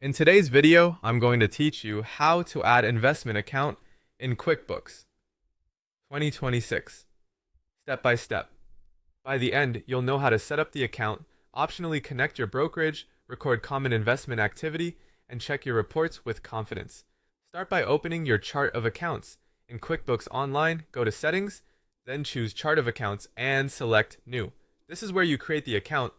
In today's video, I'm going to teach you how to add investment account in QuickBooks 2026, step by step. By the end, you'll know how to set up the account, optionally connect your brokerage, record common investment activity, and check your reports with confidence. Start by opening your chart of accounts. In QuickBooks Online, go to Settings, then choose Chart of Accounts and select New. This is where you create the account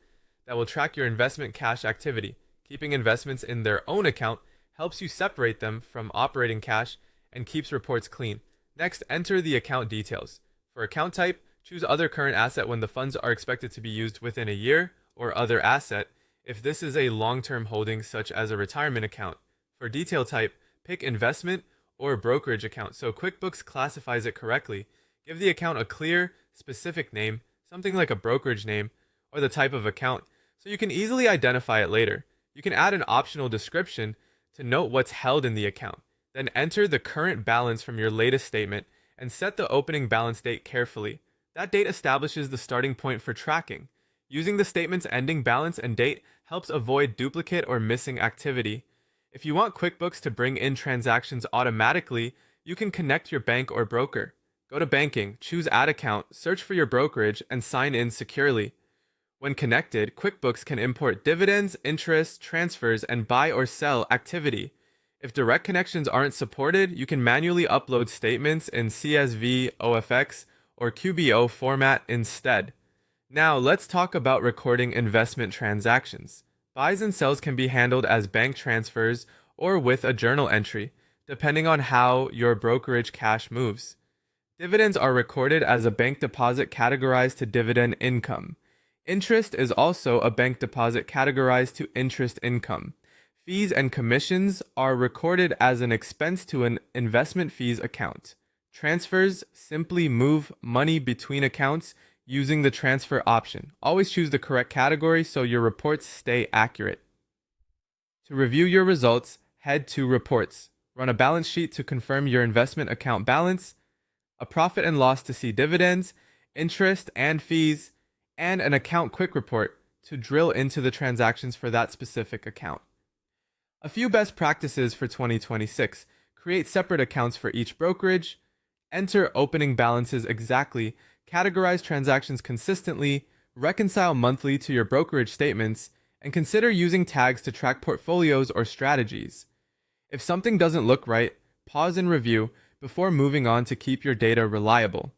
that will track your investment cash activity. Keeping investments in their own account helps you separate them from operating cash and keeps reports clean. Next, enter the account details. For account type, choose Other Current Asset when the funds are expected to be used within a year, or Other Asset if this is a long-term holding such as a retirement account. For detail type, pick Investment or Brokerage account so QuickBooks classifies it correctly. Give the account a clear, specific name, something like a brokerage name, or the type of account, so you can easily identify it later. You can add an optional description to note what's held in the account. Then enter the current balance from your latest statement and set the opening balance date carefully. That date establishes the starting point for tracking. Using the statement's ending balance and date helps avoid duplicate or missing activity. If you want QuickBooks to bring in transactions automatically, you can connect your bank or broker. Go to Banking, choose Add Account, search for your brokerage, and sign in securely. When connected, QuickBooks can import dividends, interest, transfers, and buy or sell activity. If direct connections aren't supported, you can manually upload statements in CSV, OFX, or QBO format instead. Now, let's talk about recording investment transactions. Buys and sells can be handled as bank transfers or with a journal entry, depending on how your brokerage cash moves. Dividends are recorded as a bank deposit categorized to dividend income. Interest is also a bank deposit categorized to interest income. Fees and commissions are recorded as an expense to an investment fees account. Transfers simply move money between accounts using the transfer option. Always choose the correct category so your reports stay accurate. To review your results, head to Reports. Run a balance sheet to confirm your investment account balance, a profit and loss to see dividends, interest and fees, and an account quick report to drill into the transactions for that specific account. A few best practices for 2026. Create separate accounts for each brokerage, enter opening balances exactly, categorize transactions consistently, reconcile monthly to your brokerage statements, and consider using tags to track portfolios or strategies. If something doesn't look right, pause and review before moving on to keep your data reliable.